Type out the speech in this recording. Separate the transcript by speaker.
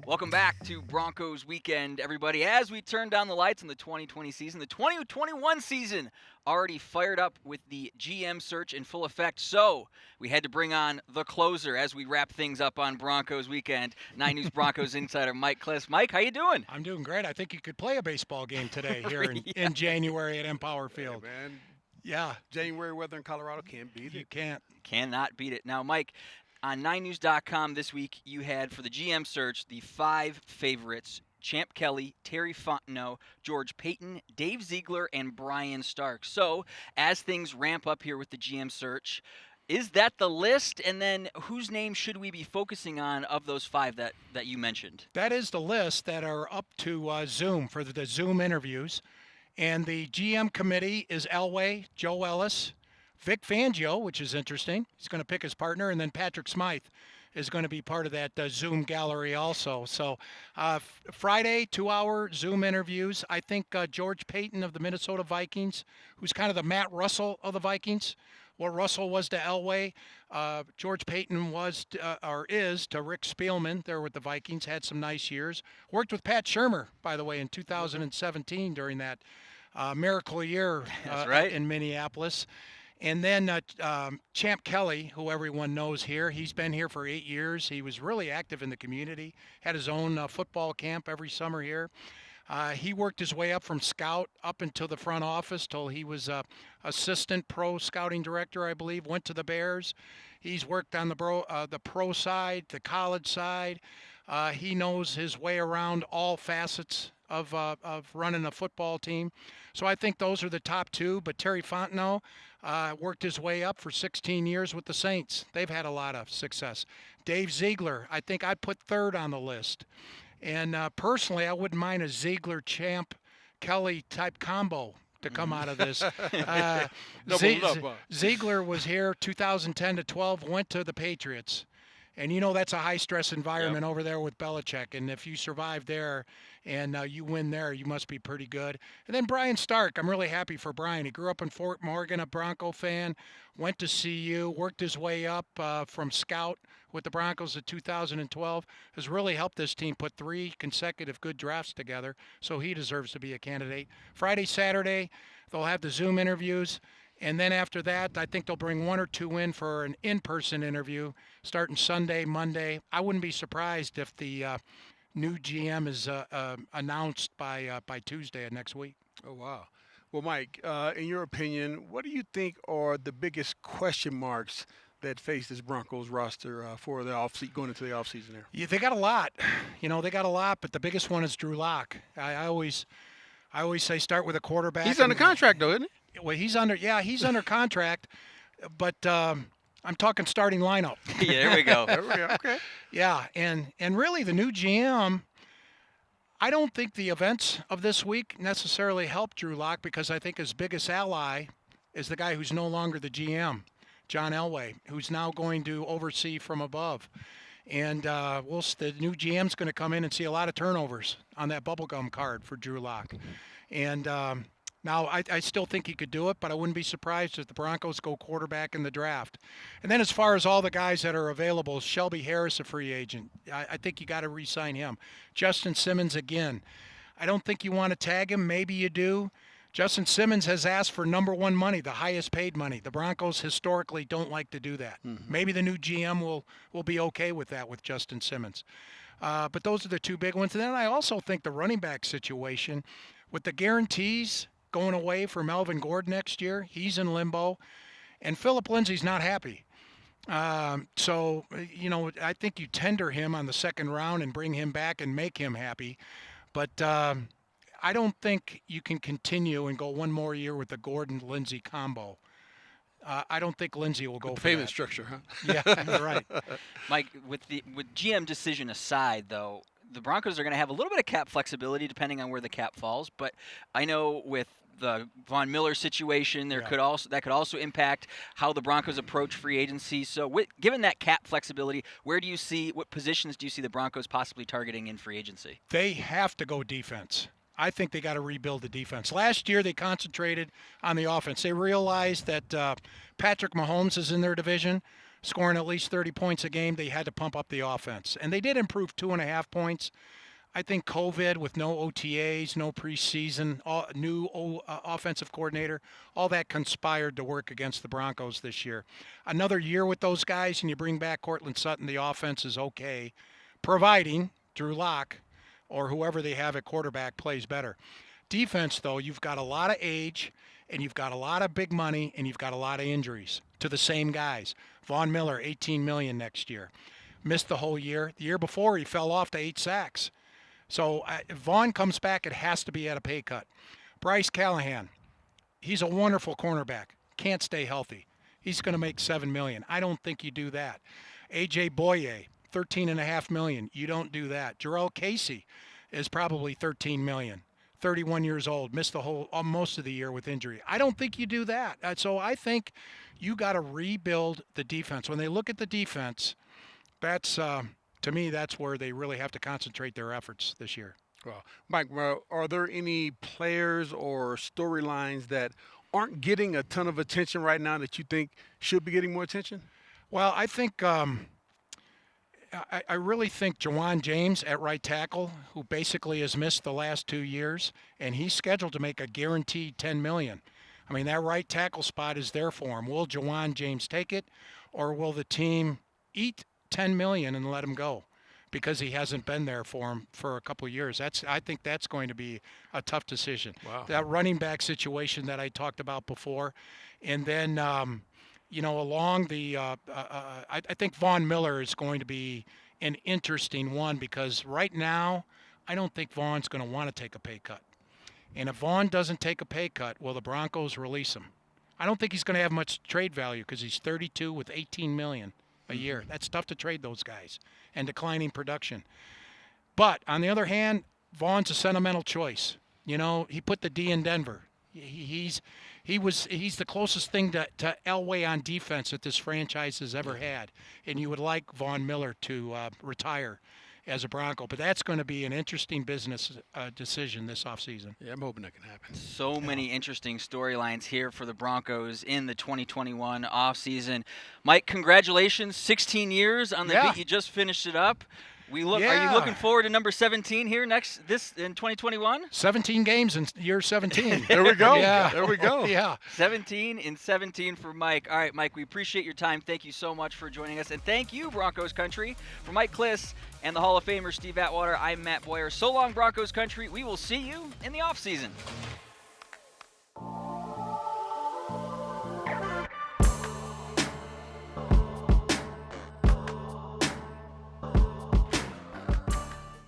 Speaker 1: Welcome back to Broncos Weekend, everybody. As we turn down the lights in the 2020 season, the 2021 season already fired up with the GM search in full effect. So we had to bring on the closer as we wrap things up on Broncos Weekend. 9 News Broncos insider Mike Klis. Mike, how you doing?
Speaker 2: I'm doing great. I think you could play a baseball game today here in January at Empower Field.
Speaker 3: Yeah, man.
Speaker 2: Yeah.
Speaker 3: January weather in Colorado can't beat it.
Speaker 2: You can't.
Speaker 1: Cannot beat it. Now, Mike, on 9news.com this week, you had for the GM search the 5 favorites: Champ Kelly, Terry Fontenot, George Paton, Dave Ziegler, and Brian Stark. So, as things ramp up here with the GM search, is that the list? And then whose name should we be focusing on of those 5 that you mentioned?
Speaker 2: That is the list that are up to Zoom for the Zoom interviews. And the GM committee is Elway, Joe Ellis, Vic Fangio, which is interesting. He's going to pick his partner, and then Patrick Smythe is going to be part of that Zoom gallery also. So Friday, 2-hour Zoom interviews. I think George Paton of the Minnesota Vikings, who's kind of the Matt Russell of the Vikings. What Russell was to Elway, George Paton was or is to Rick Spielman there with the Vikings, had some nice years. Worked with Pat Shurmur, by the way, in 2017 during that miracle year in Minneapolis. And then Champ Kelly, who everyone knows here, he's been here for 8 years. He was really active in the community, had his own football camp every summer here. He worked his way up from scout up into the front office till he was assistant pro scouting director, I believe, went to the Bears. He's worked on the pro side, the college side. He knows his way around all facets of running a football team. So I think those are the top 2. But Terry Fontenot worked his way up for 16 years with the Saints. They've had a lot of success. Dave Ziegler, I think I'd put 3rd on the list. And personally, I wouldn't mind a Ziegler-Champ-Kelly type combo to come out of this. Ziegler was here 2010 to 12, went to the Patriots. And you know that's a high-stress environment over there with Belichick. And if you survive there and you win there, you must be pretty good. And then Brian Stark, I'm really happy for Brian. He grew up in Fort Morgan, a Bronco fan, went to CU, worked his way up from scout with the Broncos in 2012, has really helped this team put 3 consecutive good drafts together. So he deserves to be a candidate. Friday, Saturday, they'll have the Zoom interviews. And then after that, I think they'll bring 1 or 2 in for an in-person interview starting Sunday, Monday. I wouldn't be surprised if the new GM is announced by Tuesday of next week.
Speaker 3: Oh, wow. Well, Mike, in your opinion, what do you think are the biggest question marks that face this Broncos roster for the going into the offseason there?
Speaker 2: Yeah, they got a lot. They got a lot, but the biggest one is Drew Lock. I always say start with a quarterback.
Speaker 3: He's under contract, though, isn't he?
Speaker 2: Well, he's under contract, but I'm talking starting lineup.
Speaker 1: Yeah, there we go.
Speaker 3: Okay.
Speaker 2: Yeah, and really the new GM, I don't think the events of this week necessarily helped Drew Lock, because I think his biggest ally is the guy who's no longer the GM, John Elway, who's now going to oversee from above. And the new GM's going to come in and see a lot of turnovers on that bubblegum card for Drew Lock. And now, I still think he could do it, but I wouldn't be surprised if the Broncos go quarterback in the draft. And then as far as all the guys that are available, Shelby Harris, a free agent. I think you got to re-sign him. Justin Simmons again. I don't think you want to tag him. Maybe you do. Justin Simmons has asked for number 1 money, the highest paid money. The Broncos historically don't like to do that. Mm-hmm. Maybe the new GM will be okay with that with Justin Simmons. But those are the 2 big ones. And then I also think the running back situation with the guarantees going away for Melvin Gordon next year. He's in limbo. And Philip Lindsay's not happy. So, I think you tender him on the 2nd round and bring him back and make him happy. But I don't think you can continue and go 1 more year with the Gordon-Lindsay combo. I don't think Lindsay will go
Speaker 3: with the
Speaker 2: for
Speaker 3: payment
Speaker 2: that.
Speaker 3: structure, huh?
Speaker 2: Yeah, right.
Speaker 1: Mike, with GM decision aside, though, the Broncos are going to have a little bit of cap flexibility depending on where the cap falls. But I know with the Von Miller situation, that could also impact how the Broncos approach free agency. So, given that cap flexibility, what positions do you see the Broncos possibly targeting in free agency?
Speaker 2: They have to go defense. I think they got to rebuild the defense. Last year, they concentrated on the offense. They realized that Patrick Mahomes is in their division. scoring at least 30 points a game, they had to pump up the offense. And they did improve 2.5 points. I think COVID with no OTAs, no preseason, new offensive coordinator, all that conspired to work against the Broncos this year. Another year with those guys, and you bring back Cortland Sutton, the offense is okay, providing Drew Lock or whoever they have at quarterback plays better. Defense, though, you've got a lot of age, and you've got a lot of big money, and you've got a lot of injuries to the same guys. Von Miller, $18 million next year. Missed the whole year. The year before, he fell off to 8 sacks. So if Vaughn comes back, it has to be at a pay cut. Bryce Callahan, he's a wonderful cornerback. Can't stay healthy. He's going to make $7 million. I don't think you do that. A.J. Boye, $13.5 million. You don't do that. Jarrell Casey is probably $13 million. 31 years old, missed the whole most of the year with injury. I don't think you do that. So I think you got to rebuild the defense. When they look at the defense, that's to me, that's where they really have to concentrate their efforts this year.
Speaker 3: Well, Mike, are there any players or storylines that aren't getting a ton of attention right now that you think should be getting more attention?
Speaker 2: Well, I think I really think Jawan James at right tackle, who basically has missed the last 2 years, and he's scheduled to make a guaranteed $10 million. I mean, that right tackle spot is there for him. Will Jawan James take it, or will the team eat $10 million and let him go because he hasn't been there for him for a couple of years? I think that's going to be a tough decision.
Speaker 3: Wow.
Speaker 2: That running back situation that I talked about before, and then along the I think Von Miller is going to be an interesting one because right now I don't think Vaughn's going to want to take a pay cut. And if Vaughn doesn't take a pay cut, will the Broncos release him? I don't think he's going to have much trade value because he's 32 with $18 million a year. That's tough to trade those guys and declining production. But on the other hand, Vaughn's a sentimental choice. He put the D in Denver. He's the closest thing to Elway on defense that this franchise has ever had. And you would like Von Miller to retire as a Bronco. But that's going to be an interesting business decision this offseason.
Speaker 3: Yeah, I'm hoping that can happen.
Speaker 1: So many interesting storylines here for the Broncos in the 2021 offseason. Mike, congratulations. 16 years on the beat. You just finished it up. Are you looking forward to number 17 here in 2021?
Speaker 2: 17 games in year 17.
Speaker 3: There we go.
Speaker 2: Yeah.
Speaker 3: There we go.
Speaker 2: Yeah.
Speaker 1: 17 in 17 for Mike. All right, Mike, we appreciate your time. Thank you so much for joining us. And thank you, Broncos Country. For Mike Klis and the Hall of Famer Steve Atwater, I'm Matt Boyer. So long, Broncos Country. We will see you in the offseason.